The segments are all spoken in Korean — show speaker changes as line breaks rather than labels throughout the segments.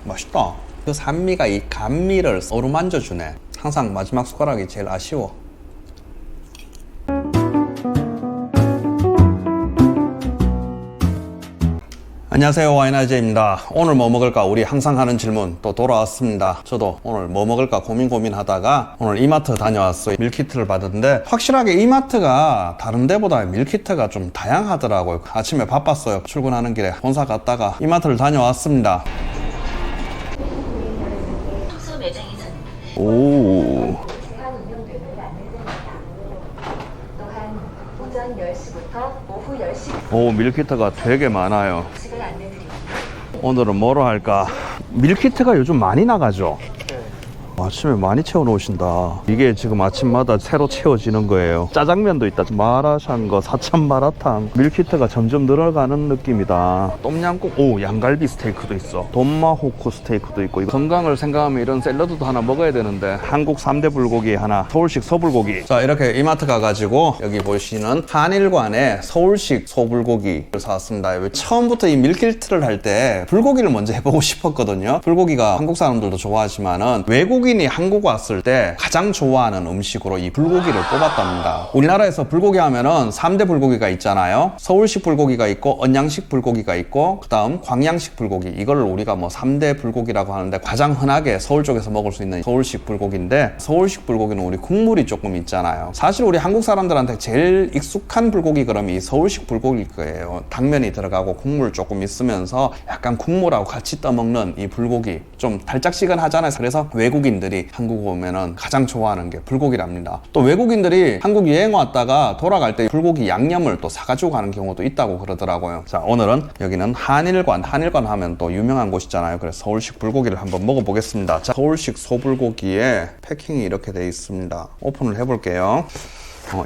맛있다. 그 산미가 이 감미를 어루만져 주네. 항상 마지막 숟가락이 제일 아쉬워. 안녕하세요, 와이나제입니다. 오늘 뭐 먹을까? 우리 항상 하는 질문 또 돌아왔습니다. 저도 오늘 뭐 먹을까 고민하다가 오늘 이마트 다녀왔어요. 밀키트를 받았는데 확실하게 이마트가 다른 데보다 밀키트가 좀 다양하더라고요. 아침에 바빴어요. 출근하는 길에 본사 갔다가 이마트를 다녀왔습니다. 오.
또한 오전 10시부터 오후 10시
오, 밀키트가 되게 많아요.
시간 안내드립니다.
오늘은 뭐로 할까? 밀키트가 요즘 많이 나가죠? 아침에 많이 채워 놓으신다. 이게 지금 아침마다 새로 채워지는 거예요. 짜장면도 있다. 마라샹궈, 사천 마라탕. 밀키트가 점점 늘어가는 느낌이다. 똠양꿍, 오, 양갈비 스테이크도 있어. 돈마호크 스테이크도 있고. 이거 건강을 생각하면 이런 샐러드도 하나 먹어야 되는데 한국 3대 불고기 하나, 서울식 소불고기. 자, 이렇게 이마트 가가지고 여기 보시는 한일관에 서울식 소불고기를 사왔습니다. 처음부터 이 밀키트를 할 때 불고기를 먼저 해보고 싶었거든요. 불고기가 한국 사람들도 좋아하지만은 외국인이 한국 왔을 때 가장 좋아하는 음식으로 이 불고기를 뽑았답니다. 우리나라에서 불고기 하면은 3대 불고기가 있잖아요. 서울식 불고기가 있고 언양식 불고기가 있고 그 다음 광양식 불고기, 이걸 우리가 뭐 3대 불고기라고 하는데 가장 흔하게 서울 쪽에서 먹을 수 있는 서울식 불고기인데, 서울식 불고기는 우리 국물이 조금 있잖아요. 사실 우리 한국 사람들한테 제일 익숙한 불고기 그러면 이 서울식 불고기일 거예요. 당면이 들어가고 국물 조금 있으면서 약간 국물하고 같이 떠먹는 이 불고기 좀 달짝지근하잖아요. 그래서 외국인들이 한국 오면은 가장 좋아하는 게 불고기랍니다. 또 외국인들이 한국 여행 왔다가 돌아갈 때 불고기 양념을 또 사가지고 가는 경우도 있다고 그러더라고요. 자, 오늘은 여기는 한일관 하면 또 유명한 곳이잖아요. 그래서 서울식 불고기를 한번 먹어보겠습니다. 자, 서울식 소불고기에 패킹이 이렇게 돼 있습니다. 오픈을 해볼게요.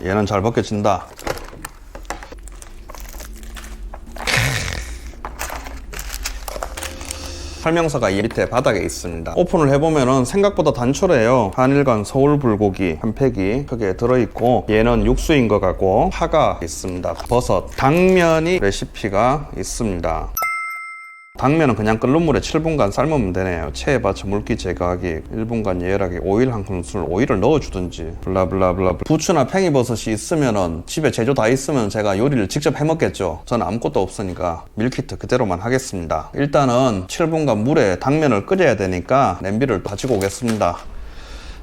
얘는 잘 벗겨진다. 설명서가 이 밑에 바닥에 있습니다. 오픈을 해보면은 생각보다 단촐해요. 한일관 서울불고기 한 팩이 크게 들어있고, 얘는 육수인 것 같고 파가 있습니다. 버섯, 당면이 레시피가 있습니다. 당면은 그냥 끓는 물에 7분간 삶으면 되네요. 체에 받쳐 물기 제거하기, 1분간 예열하기, 오일 한 큰술, 오일을 넣어주든지 블라블라블라. 부추나 팽이버섯이 있으면은 집에 제조 다 있으면 제가 요리를 직접 해먹겠죠. 저는 아무것도 없으니까 밀키트 그대로만 하겠습니다. 일단은 7분간 물에 당면을 끓여야 되니까 냄비를 가지고 오겠습니다.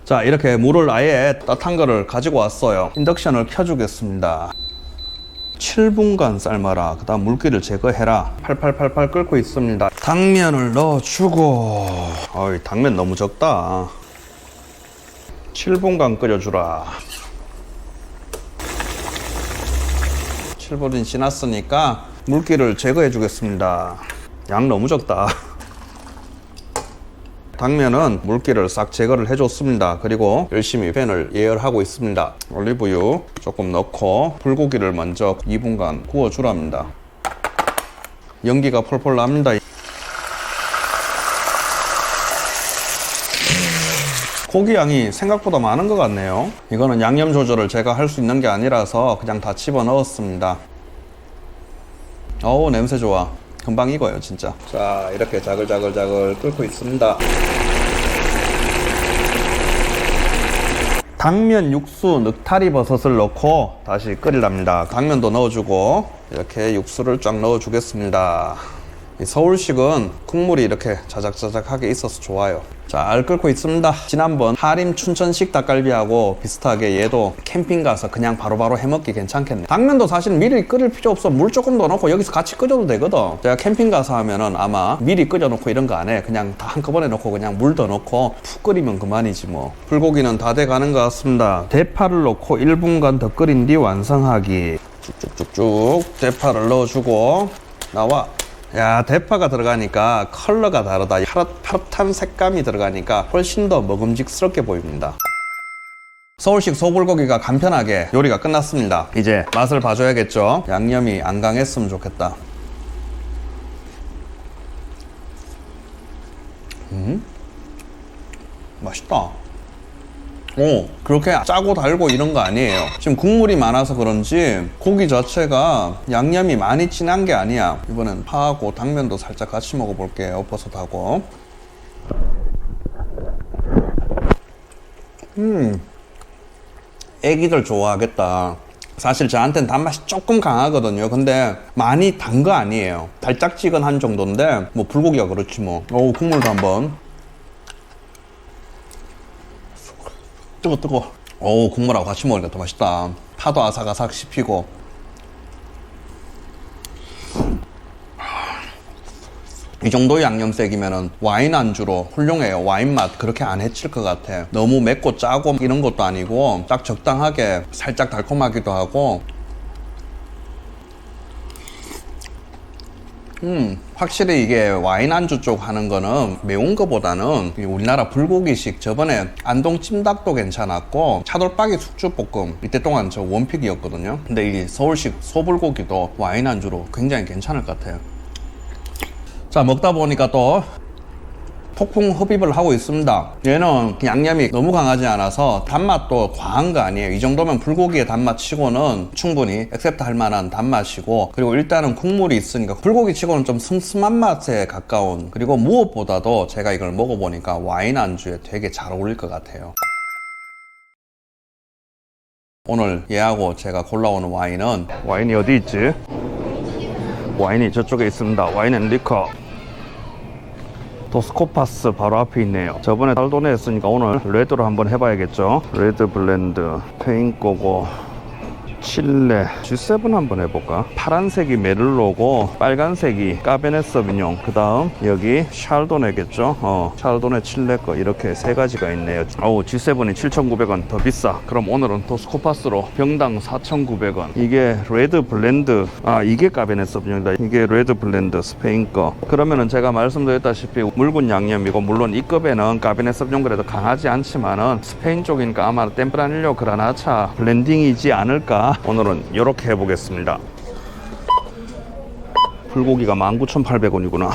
자, 이렇게 물을 아예 따뜻한 거를 가지고 왔어요. 인덕션을 켜주겠습니다. 7분간 삶아라. 그 다음 물기를 제거해라. 팔팔팔팔 끓고 있습니다. 당면을 넣어주고, 어이, 당면 너무 적다. 7분간 끓여주라. 7분이 지났으니까 물기를 제거해 주겠습니다. 양 너무 적다. 당면은 물기를 싹 제거를 해줬습니다. 그리고 열심히 팬을 예열하고 있습니다. 올리브유 조금 넣고 불고기를 먼저 2분간 구워주랍니다. 연기가 폴폴 납니다. 고기 양이 생각보다 많은 것 같네요. 이거는 양념 조절을 제가 할 수 있는 게 아니라서 그냥 다 집어넣었습니다. 어우, 냄새 좋아. 금방 익어요, 진짜. 자, 이렇게 자글자글 끓고 있습니다. 당면 육수 늑타리 버섯을 넣고 다시 끓이랍니다. 당면도 넣어주고 이렇게 육수를 쫙 넣어주겠습니다. 이 서울식은 국물이 이렇게 자작자작하게 있어서 좋아요. 잘 끓고 있습니다. 지난번 하림 춘천식 닭갈비하고 비슷하게 얘도 캠핑 가서 그냥 바로바로 해먹기 괜찮겠네. 당면도 사실 미리 끓일 필요 없어. 물 조금 더 넣고 여기서 같이 끓여도 되거든. 제가 캠핑 가서 하면은 아마 미리 끓여놓고 이런 거 안 해. 그냥 다 한꺼번에 넣고 그냥 물 더 넣고 푹 끓이면 그만이지 뭐. 불고기는 다 돼가는 것 같습니다. 대파를 넣고 1분간 더 끓인 뒤 완성하기. 쭉쭉쭉쭉 대파를 넣어주고 나와. 야, 대파가 들어가니까 컬러가 다르다. 파릇파릇한 색감이 들어가니까 훨씬 더 먹음직스럽게 보입니다. 서울식 소불고기가 간편하게 요리가 끝났습니다. 이제 맛을 봐줘야겠죠. 양념이 안 강했으면 좋겠다. 맛있다. 그렇게 짜고 달고 이런 거 아니에요. 지금 국물이 많아서 그런지 고기 자체가 양념이 많이 진한 게 아니야. 이번엔 파하고 당면도 살짝 같이 먹어볼게요. 버섯하고. 애기들 좋아하겠다. 사실 저한테는 단맛이 조금 강하거든요. 근데 많이 단 거 아니에요. 달짝지근한 정도인데 뭐 불고기가 그렇지 뭐. 국물도 한번. 뜨거. 국물하고 같이 먹으니까 더 맛있다. 파도 아삭아삭 씹히고. 이 정도 양념색이면은 와인 안주로 훌륭해요. 와인 맛 그렇게 안 해칠 것 같아. 너무 맵고 짜고 이런 것도 아니고 딱 적당하게 살짝 달콤하기도 하고. 확실히 이게 와인 안주 쪽 하는 거는 매운 거보다는 우리나라 불고기식 저번에 안동 찜닭도 괜찮았고 차돌박이 숙주볶음 이때 동안 저 원픽이었거든요. 근데 이 서울식 소불고기도 와인 안주로 굉장히 괜찮을 것 같아요. 자, 먹다 보니까 또 폭풍 흡입을 하고 있습니다. 얘는 양념이 너무 강하지 않아서 단맛도 과한 거 아니에요. 이 정도면 불고기의 단맛 치고는 충분히 액셉트 할 만한 단맛이고, 그리고 일단은 국물이 있으니까 불고기 치고는 좀 슴슴한 맛에 가까운, 그리고 무엇보다도 제가 이걸 먹어보니까 와인 안주에 되게 잘 어울릴 것 같아요. 오늘 얘하고 제가 골라오는 와인이 어디 있지? 와인이 저쪽에 있습니다. 와인 앤 리커. 도스코파스 바로 앞에 있네요. 저번에 달도네 했으니까 오늘 레드로 한번 해봐야겠죠. 레드 블렌드, 페인 거고, 칠레, G7 한번 해볼까? 파란색이 메를로고 빨간색이 까베네 서비뇽, 그 다음 여기 샬도네겠죠. 샬도네 칠레 거, 이렇게 세 가지가 있네요. G7이 7,900원 더 비싸. 그럼 오늘은 도스코파스로 병당 4,900원. 이게 레드 블렌드, 이게 까베네 서비뇽이다. 이게 레드 블렌드 스페인 거. 그러면은 제가 말씀드렸다시피 묽은 양념이고, 물론 이 급에는 까베네 서비뇽 그래도 강하지 않지만은 스페인 쪽이니까 아마 템프라닐로 그라나차 블렌딩이지 않을까. 오늘은 이렇게 해보겠습니다. 불고기가 19,800원이구나.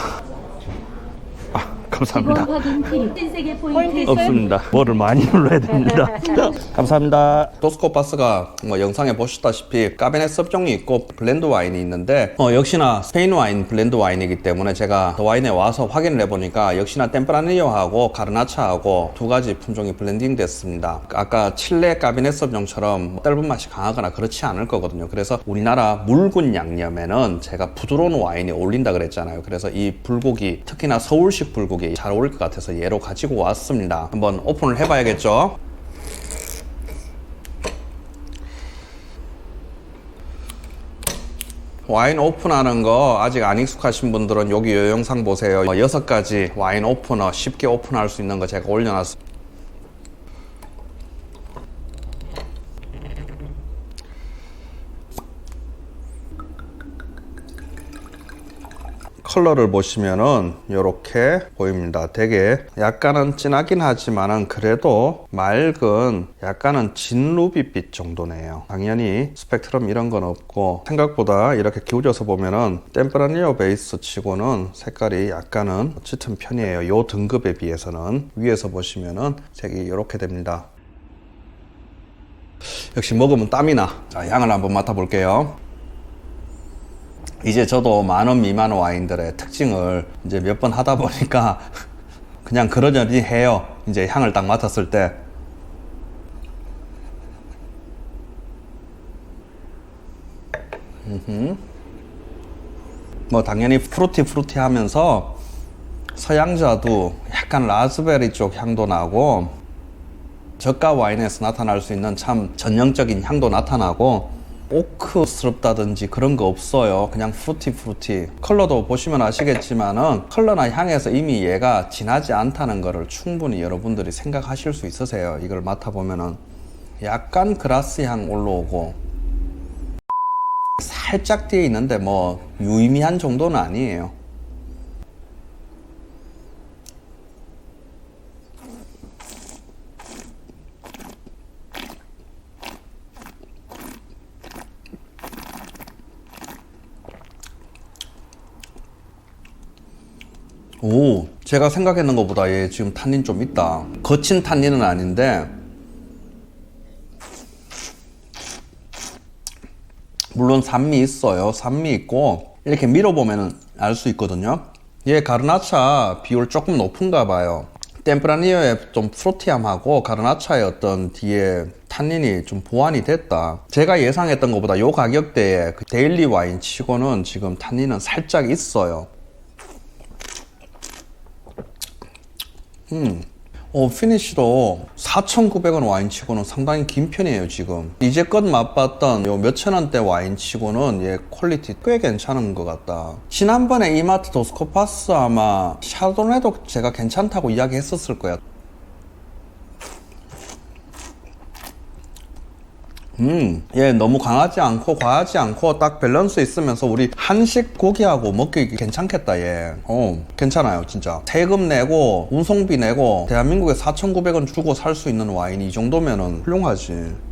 감사합니다. 없습니다. 뭐를 많이 눌러야 됩니다. 감사합니다. 도스코파스가 영상에 보셨다시피 까베네 섭종이 있고 블렌드 와인이 있는데 역시나 스페인 와인 블렌드 와인이기 때문에 제가 더 와인에 와서 확인을 해보니까 역시나 템프라닐로하고 가르나차하고 두 가지 품종이 블렌딩 됐습니다. 아까 칠레 까베네 섭종처럼 떫은 맛이 강하거나 그렇지 않을 거거든요. 그래서 우리나라 묽은 양념에는 제가 부드러운 와인이 어울린다 그랬잖아요. 그래서 이 불고기, 특히나 서울식 불고기 잘 어울릴 것 같아서 얘로 가지고 왔습니다. 한번 오픈을 해봐야겠죠. 와인 오픈하는 거 아직 안 익숙하신 분들은 여기 이 영상 보세요. 6가지 와인 오프너 쉽게 오픈할 수 있는 거 제가 올려놨습니다. 컬러를 보시면은 이렇게 보입니다. 되게 약간은 진하긴 하지만은 그래도 맑은 약간은 진루비빛 정도네요. 당연히 스펙트럼 이런 건 없고, 생각보다 이렇게 기울여서 보면은 템프라닐로 베이스 치고는 색깔이 약간은 짙은 편이에요. 요 등급에 비해서는. 위에서 보시면은 색이 이렇게 됩니다. 역시 먹으면 땀이 나. 자, 향을 한번 맡아볼게요. 이제 저도 10,000원 미만 와인들의 특징을 이제 몇 번 하다 보니까 그냥 그러려니 해요. 이제 향을 딱 맡았을 때. 뭐 당연히 프루티 하면서 서양자도 약간 라즈베리 쪽 향도 나고, 저가 와인에서 나타날 수 있는 참 전형적인 향도 나타나고, 오크스럽다든지 그런 거 없어요. 그냥 프루티. 컬러도 보시면 아시겠지만은 컬러나 향에서 이미 얘가 진하지 않다는 거를 충분히 여러분들이 생각하실 수 있으세요. 이걸 맡아보면은 약간 그라스 향 올라오고, 살짝 뒤에 있는데 뭐 유의미한 정도는 아니에요. 제가 생각했는 것보다 얘 지금 탄닌 좀 있다. 거친 탄닌은 아닌데 물론 산미 있어요. 산미 있고 이렇게 밀어보면 알 수 있거든요. 얘 가르나차 비율 조금 높은가 봐요. 템프라니어의 좀 프루티함하고 가르나차의 어떤 뒤에 탄닌이 좀 보완이 됐다. 제가 예상했던 것보다 요 가격대에 그 데일리 와인 치고는 지금 탄닌은 살짝 있어요. 피니쉬도 4,900원 와인 치고는 상당히 긴 편이에요, 지금. 이제껏 맛봤던 요 몇천 원대 와인 치고는 얘 퀄리티 꽤 괜찮은 것 같다. 지난번에 이마트 도스코파스 아마 샤도네도 제가 괜찮다고 이야기 했었을 거야. 얘 너무 강하지 않고 과하지 않고 딱 밸런스 있으면서 우리 한식 고기하고 먹기 괜찮겠다 얘. 괜찮아요 진짜. 세금 내고 운송비 내고 대한민국에 4,900원 주고 살 수 있는 와인이 이 정도면은 훌륭하지.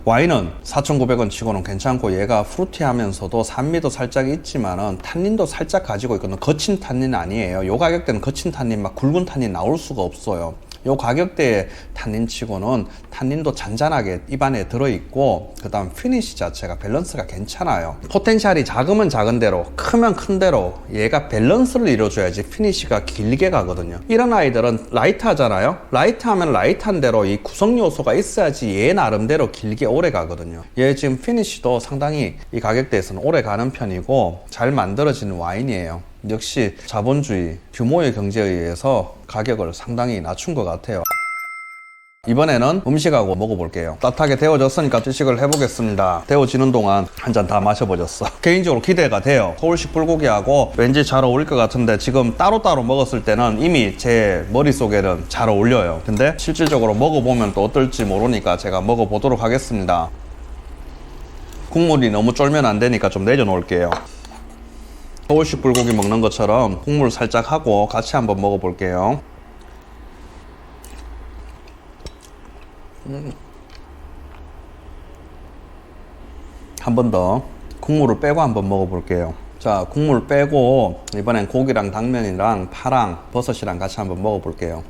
와인은 4,900원 치고는 괜찮고 얘가 프루티하면서도 산미도 살짝 있지만은 탄닌도 살짝 가지고 있거든. 거친 탄닌 아니에요. 요 가격대는 거친 탄닌 막 굵은 탄닌 나올 수가 없어요. 요 가격대의 탄닌 치고는 탄닌도 잔잔하게 입안에 들어있고 그 다음 피니쉬 자체가 밸런스가 괜찮아요. 포텐셜이 작으면 작은 대로 크면 큰 대로 얘가 밸런스를 이뤄줘야지 피니쉬가 길게 가거든요. 이런 아이들은 라이트 하잖아요. 라이트 하면 라이트한 대로 이 구성 요소가 있어야지 얘 나름대로 길게 오래 가거든요. 얘 지금 피니쉬도 상당히 이 가격대에서는 오래 가는 편이고 잘 만들어지는 와인이에요. 역시 자본주의 규모의 경제에 의해서 가격을 상당히 낮춘 것 같아요. 이번에는 음식하고 먹어볼게요. 따뜻하게 데워졌으니까 시식을 해보겠습니다. 데워지는 동안 한 잔 다 마셔보셨어. 개인적으로 기대가 돼요. 서울식 불고기하고 왠지 잘 어울릴 것 같은데 지금 따로따로 먹었을 때는 이미 제 머릿속에는 잘 어울려요. 근데 실질적으로 먹어보면 또 어떨지 모르니까 제가 먹어보도록 하겠습니다. 국물이 너무 쫄면 안 되니까 좀 내려놓을게요. 서울식 불고기 먹는 것처럼 국물 살짝 하고 같이 한번 먹어볼게요. 한 번 더 국물을 빼고 한번 먹어볼게요. 자, 국물 빼고 이번엔 고기랑 당면이랑 파랑 버섯이랑 같이 한번 먹어볼게요.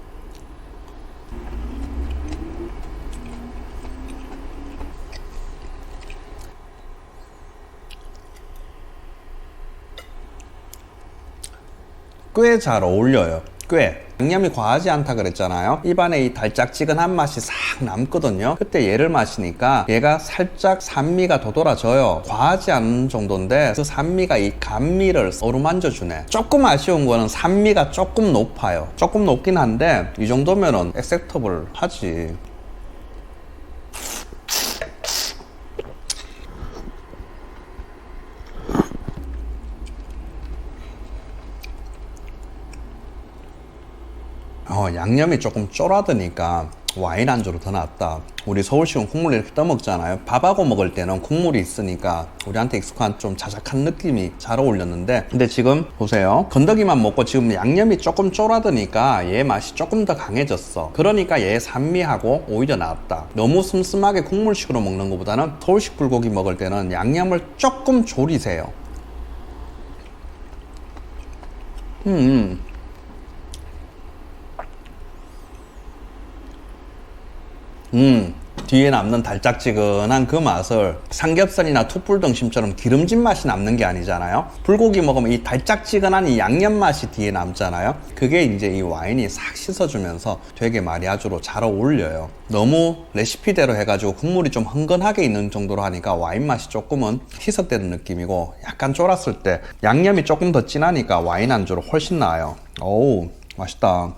꽤 잘 어울려요. 꽤. 양념이 과하지 않다 그랬잖아요. 입안에 이 달짝지근한 맛이 싹 남거든요. 그때 얘를 마시니까 얘가 살짝 산미가 도드라져요. 과하지 않은 정도인데 그 산미가 이 감미를 어루만져 주네. 조금 아쉬운 거는 산미가 조금 높아요. 조금 높긴 한데 이 정도면은 액셉터블 하지. 양념이 조금 쫄아드니까 와인 안주로 더 낫다. 우리 서울식은 국물을 이렇게 떠먹잖아요. 밥하고 먹을 때는 국물이 있으니까 우리한테 익숙한 좀 자작한 느낌이 잘 어울렸는데 근데 지금 보세요. 건더기만 먹고 지금 양념이 조금 쫄아드니까 얘 맛이 조금 더 강해졌어. 그러니까 얘 산미하고 오히려 낫다. 너무 슴슴하게 국물식으로 먹는 것보다는 서울식 불고기 먹을 때는 양념을 조금 졸이세요. 뒤에 남는 달짝지근한 그 맛을 삼겹살이나 툭불 등심처럼 기름진 맛이 남는 게 아니잖아요. 불고기 먹으면 이 달짝지근한 이 양념 맛이 뒤에 남잖아요. 그게 이제 이 와인이 싹 씻어주면서 되게 마리아주로 잘 어울려요. 너무 레시피대로 해가지고 국물이 좀 흥건하게 있는 정도로 하니까 와인 맛이 조금은 희석되는 느낌이고 약간 쫄았을 때 양념이 조금 더 진하니까 와인 안주로 훨씬 나아요. 어우 맛있다.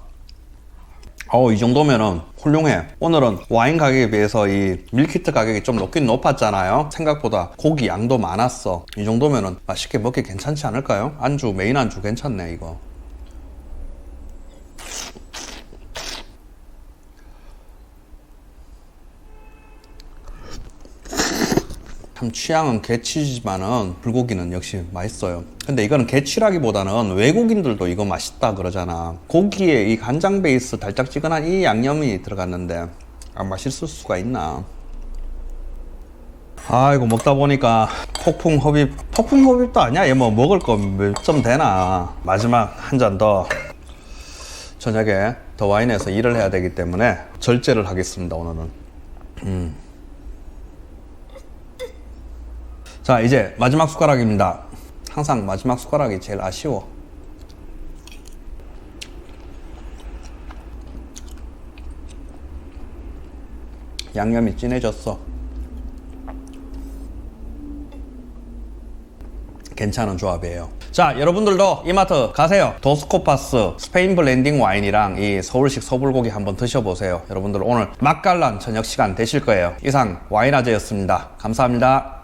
이 정도면은 훌륭해. 오늘은 와인 가격에 비해서 이 밀키트 가격이 좀 높긴 높았잖아요. 생각보다 고기 양도 많았어. 이 정도면은 맛있게 먹기 괜찮지 않을까요? 안주, 메인 안주 괜찮네 이거. 참 취향은 개취지만은 불고기는 역시 맛있어요. 근데 이거는 개취라기보다는 외국인들도 이거 맛있다 그러잖아. 고기에 이 간장 베이스 달짝지근한 이 양념이 들어갔는데 안 맛있을 수가 있나. 이거 먹다 보니까 폭풍 흡입도 아니야. 얘 뭐 먹을 거 몇 점 되나. 마지막 한 잔 더. 저녁에 더 와인에서 일을 해야 되기 때문에 절제를 하겠습니다, 오늘은. 자, 이제 마지막 숟가락입니다. 항상 마지막 숟가락이 제일 아쉬워. 양념이 진해졌어. 괜찮은 조합이에요. 자, 여러분들도 이마트 가세요. 도스코파스 스페인 블렌딩 와인이랑 이 서울식 소불고기 한번 드셔보세요. 여러분들 오늘 맛깔난 저녁 시간 되실 거예요. 이상 와인아재였습니다. 감사합니다.